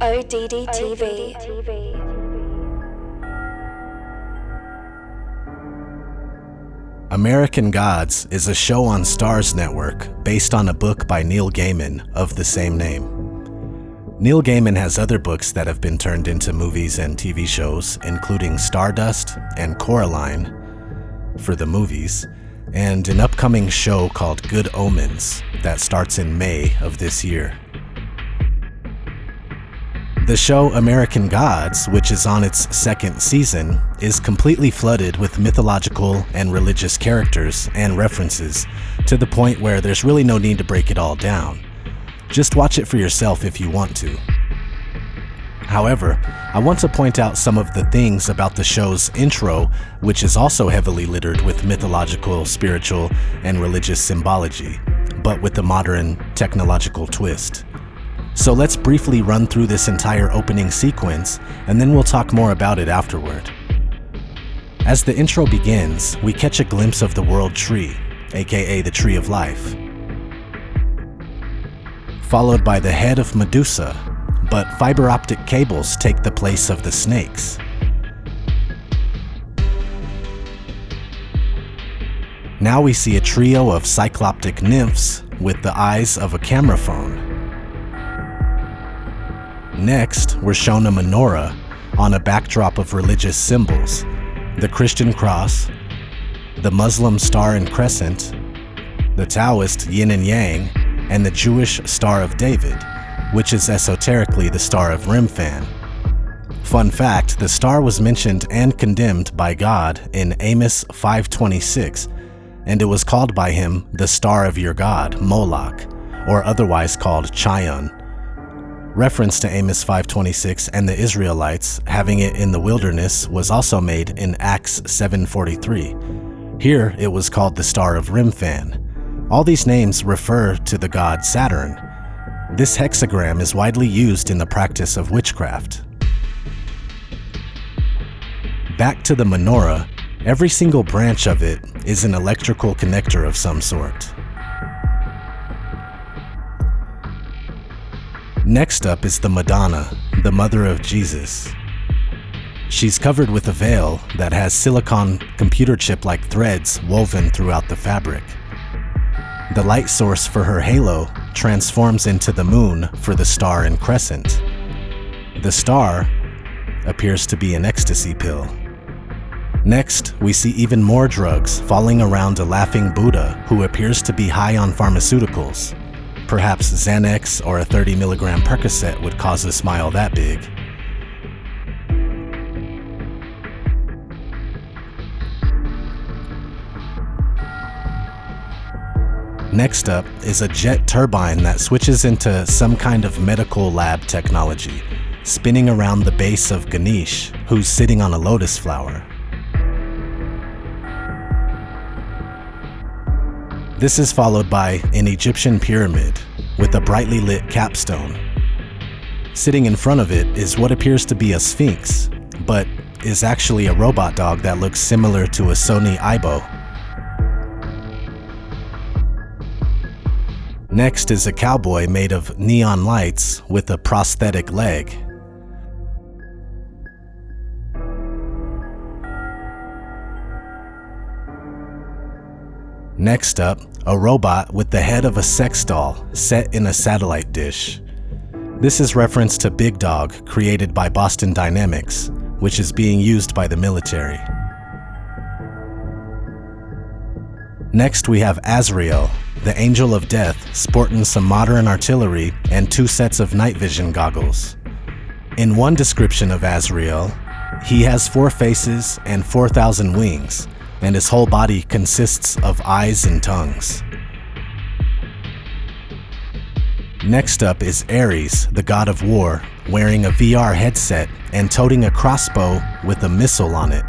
O.D.D TV. American Gods is a show on Starz Network based on a book by Neil Gaiman of the same name. Neil Gaiman has other books that have been turned into movies and TV shows, including Stardust and Coraline for the movies, and an upcoming show called Good Omens that starts in May of this year. The show American Gods, which is on its second season, is completely flooded with mythological and religious characters and references to the point where there's really no need to break it all down. Just watch it for yourself if you want to. However, I want to point out some of the things about the show's intro, which is also heavily littered with mythological, spiritual, and religious symbology, but with a modern technological twist. So let's briefly run through this entire opening sequence, and then we'll talk more about it afterward. As the intro begins, we catch a glimpse of the World Tree, aka the Tree of Life, followed by the head of Medusa, but fiber optic cables take the place of the snakes. Now we see a trio of cycloptic nymphs with the eyes of a camera phone. Next, we're shown a menorah on a backdrop of religious symbols: the Christian cross, the Muslim star and crescent, the Taoist yin and yang, and the Jewish Star of David, which is esoterically the Star of Remphan. Fun fact, the star was mentioned and condemned by God in Amos 5:26, and it was called by him the Star of your God, Moloch, or otherwise called Chion. Reference to Amos 5:26 and the Israelites having it in the wilderness was also made in Acts 7:43. Here it was called the Star of Remphan. All these names refer to the god Saturn. This hexagram is widely used in the practice of witchcraft. Back to the menorah, every single branch of it is an electrical connector of some sort. Next up is the Madonna, the mother of Jesus. She's covered with a veil that has silicon computer chip-like threads woven throughout the fabric. The light source for her halo transforms into the moon for the star and crescent. The star appears to be an ecstasy pill. Next, we see even more drugs falling around a laughing Buddha who appears to be high on pharmaceuticals. Perhaps Xanax or a 30 milligram Percocet would cause a smile that big. Next up is a jet turbine that switches into some kind of medical lab technology, spinning around the base of Ganesh, who's sitting on a lotus flower. This is followed by an Egyptian pyramid with a brightly lit capstone. Sitting in front of it is what appears to be a sphinx, but is actually a robot dog that looks similar to a Sony Aibo. Next is a cowboy made of neon lights with a prosthetic leg. Next up, a robot with the head of a sex doll set in a satellite dish. This is reference to Big Dog, created by Boston Dynamics, which is being used by the military. Next we have Azrael, the Angel of Death, sporting some modern artillery and 2 sets of night vision goggles. In one description of Azrael, he has 4 faces and 4,000 wings, and his whole body consists of eyes and tongues. Next up is Ares, the god of war, wearing a VR headset and toting a crossbow with a missile on it,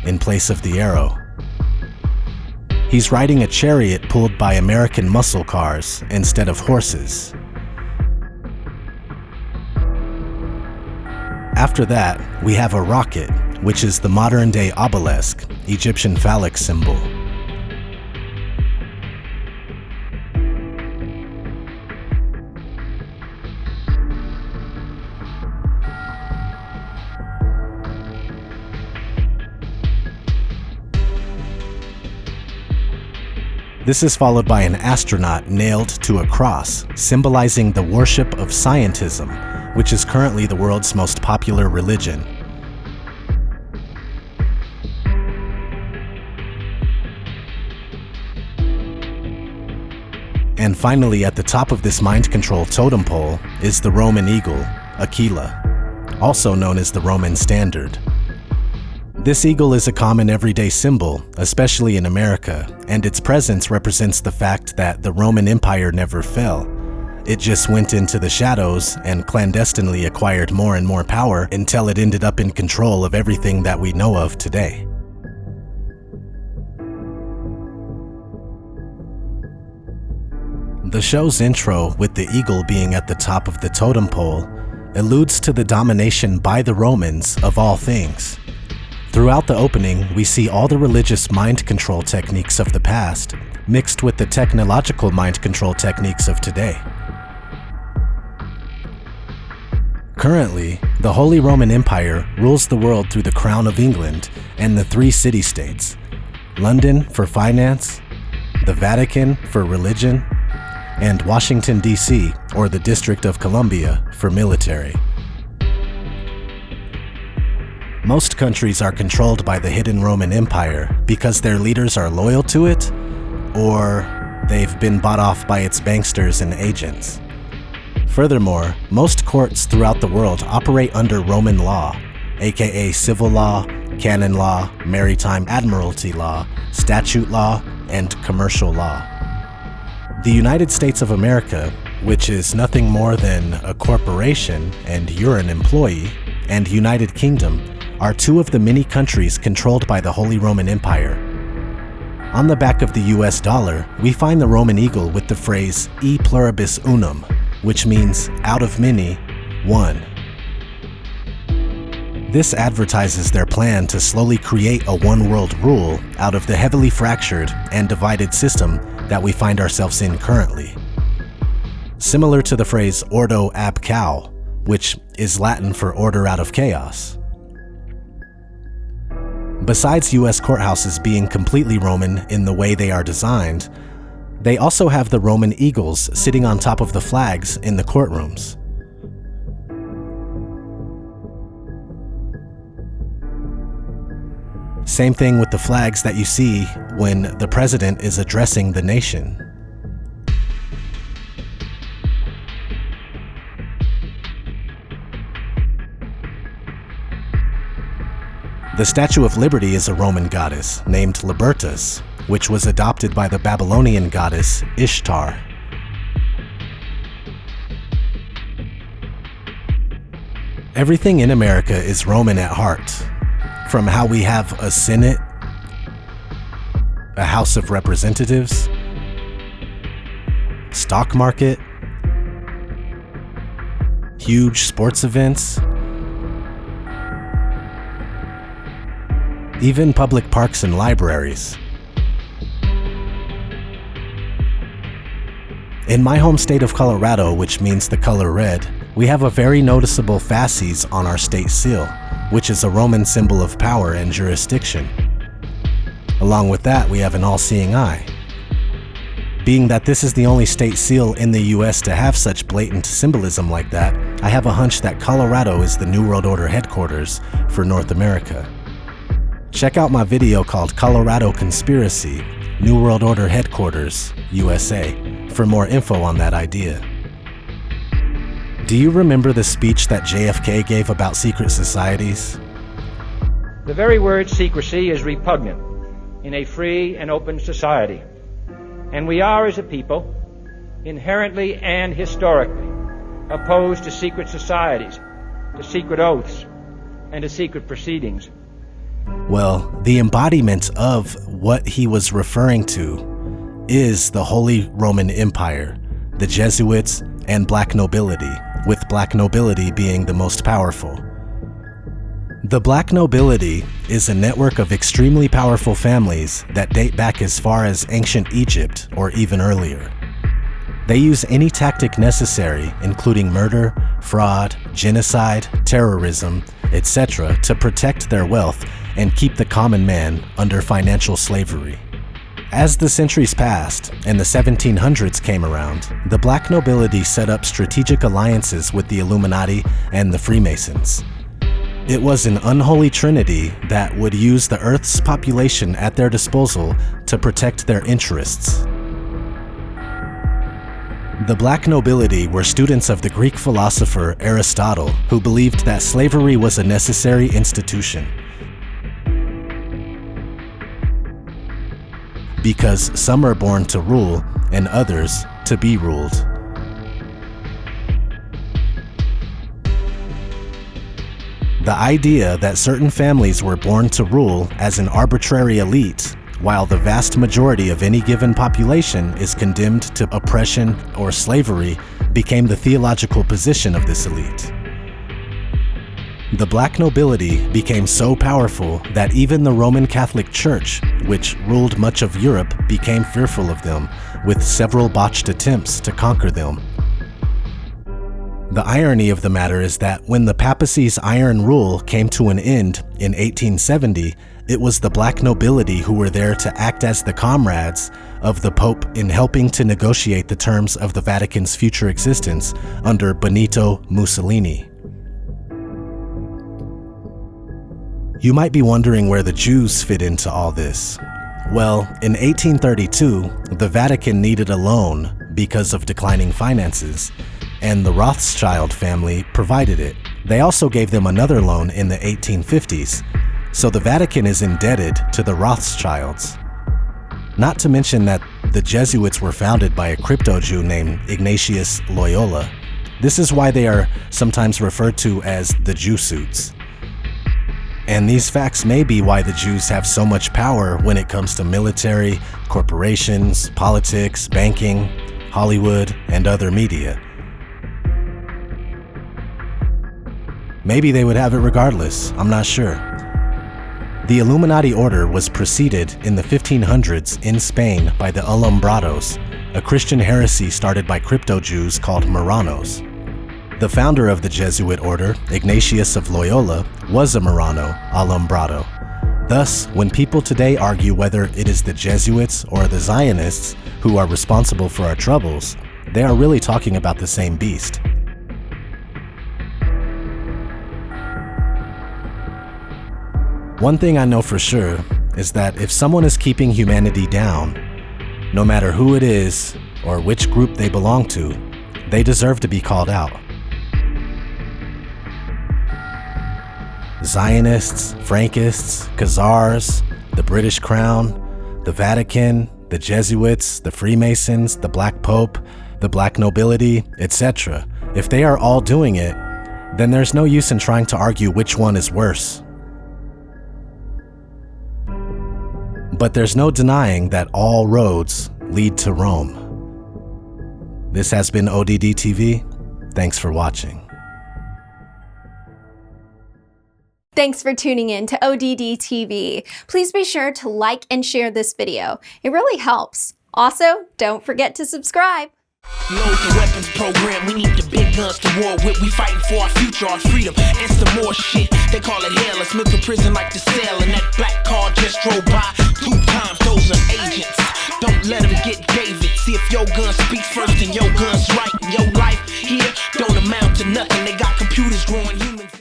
in place of the arrow. He's riding a chariot pulled by American muscle cars instead of horses. After that, we have a rocket, which is the modern-day obelisk, Egyptian phallic symbol. This is followed by an astronaut nailed to a cross, symbolizing the worship of scientism, which is currently the world's most popular religion. And finally, at the top of this mind control totem pole is the Roman eagle, Aquila, also known as the Roman standard. This eagle is a common everyday symbol, especially in America, and its presence represents the fact that the Roman Empire never fell. It just went into the shadows and clandestinely acquired more and more power until it ended up in control of everything that we know of today. The show's intro, with the eagle being at the top of the totem pole, alludes to the domination by the Romans of all things. Throughout the opening, we see all the religious mind control techniques of the past mixed with the technological mind control techniques of today. Currently, the Holy Roman Empire rules the world through the Crown of England and the 3 city-states: London for finance, the Vatican for religion, and Washington, D.C., or the District of Columbia, for military. Most countries are controlled by the hidden Roman Empire because their leaders are loyal to it, or they've been bought off by its banksters and agents. Furthermore, most courts throughout the world operate under Roman law, aka civil law, canon law, maritime admiralty law, statute law, and commercial law. The United States of America, which is nothing more than a corporation and you're an employee, and United Kingdom are 2 of the many countries controlled by the Holy Roman Empire. On the back of the US dollar, we find the Roman eagle with the phrase E pluribus unum, which means out of many, one. This advertises their plan to slowly create a one-world rule out of the heavily fractured and divided system that we find ourselves in currently. Similar to the phrase ordo ab chao, which is Latin for order out of chaos. Besides US courthouses being completely Roman in the way they are designed, they also have the Roman eagles sitting on top of the flags in the courtrooms. Same thing with the flags that you see when the president is addressing the nation. The Statue of Liberty is a Roman goddess named Libertas, which was adopted by the Babylonian goddess Ishtar. Everything in America is Roman at heart. From how we have a Senate, a House of Representatives, stock market, huge sports events, even public parks and libraries. In my home state of Colorado, which means the color red, we have a very noticeable fasces on our state seal, which is a Roman symbol of power and jurisdiction. Along with that, we have an all-seeing eye. Being that this is the only state seal in the US to have such blatant symbolism like that, I have a hunch that Colorado is the New World Order headquarters for North America. Check out my video called Colorado Conspiracy, New World Order Headquarters, USA, for more info on that idea. Do you remember the speech that JFK gave about secret societies? The very word secrecy is repugnant in a free and open society. And we are, as a people, inherently and historically opposed to secret societies, to secret oaths, and to secret proceedings. Well, the embodiment of what he was referring to is the Holy Roman Empire, the Jesuits, and black nobility, with black nobility being the most powerful. The black nobility is a network of extremely powerful families that date back as far as ancient Egypt or even earlier. They use any tactic necessary, including murder, fraud, genocide, terrorism, etc., to protect their wealth and keep the common man under financial slavery. As the centuries passed and the 1700s came around, the black nobility set up strategic alliances with the Illuminati and the Freemasons. It was an unholy trinity that would use the Earth's population at their disposal to protect their interests. The black nobility were students of the Greek philosopher Aristotle, who believed that slavery was a necessary institution. Because some are born to rule and others to be ruled. The idea that certain families were born to rule as an arbitrary elite, while the vast majority of any given population is condemned to oppression or slavery, became the theological position of this elite. The black nobility became so powerful that even the Roman Catholic Church, which ruled much of Europe, became fearful of them, with several botched attempts to conquer them. The irony of the matter is that when the papacy's iron rule came to an end in 1870, it was the black nobility who were there to act as the comrades of the Pope in helping to negotiate the terms of the Vatican's future existence under Benito Mussolini. You might be wondering where the Jews fit into all this. Well, in 1832, the Vatican needed a loan because of declining finances, and the Rothschild family provided it. They also gave them another loan in the 1850s, so the Vatican is indebted to the Rothschilds. Not to mention that the Jesuits were founded by a crypto-Jew named Ignatius Loyola. This is why they are sometimes referred to as the Jesuits. And these facts may be why the Jews have so much power when it comes to military, corporations, politics, banking, Hollywood, and other media. Maybe they would have it regardless, I'm not sure. The Illuminati order was preceded in the 1500s in Spain by the Alumbrados, a Christian heresy started by crypto-Jews called Marranos. The founder of the Jesuit order, Ignatius of Loyola, was a Marrano, Alumbrado. Thus, when people today argue whether it is the Jesuits or the Zionists who are responsible for our troubles, they are really talking about the same beast. One thing I know for sure is that if someone is keeping humanity down, no matter who it is or which group they belong to, they deserve to be called out. Zionists, Frankists, Khazars, the British Crown, the Vatican, the Jesuits, the Freemasons, the Black Pope, the black nobility, etc. If they are all doing it, then there's no use in trying to argue which one is worse. But there's no denying that all roads lead to Rome. This has been ODD TV. Thanks for watching. Thanks for tuning in to ODD TV. Please be sure to like and share this video. It really helps. Also, don't forget to subscribe. Load the weapons program, we need the big guns to war with. We fighting for our future, our freedom, and some more shit. They call it hell, it's mental prison like the cell. And that black car just drove by 2 times, those are agents. Don't let them get David. See if your gun speaks first and your gun's right. And your life here don't amount to nothing. They got computers growing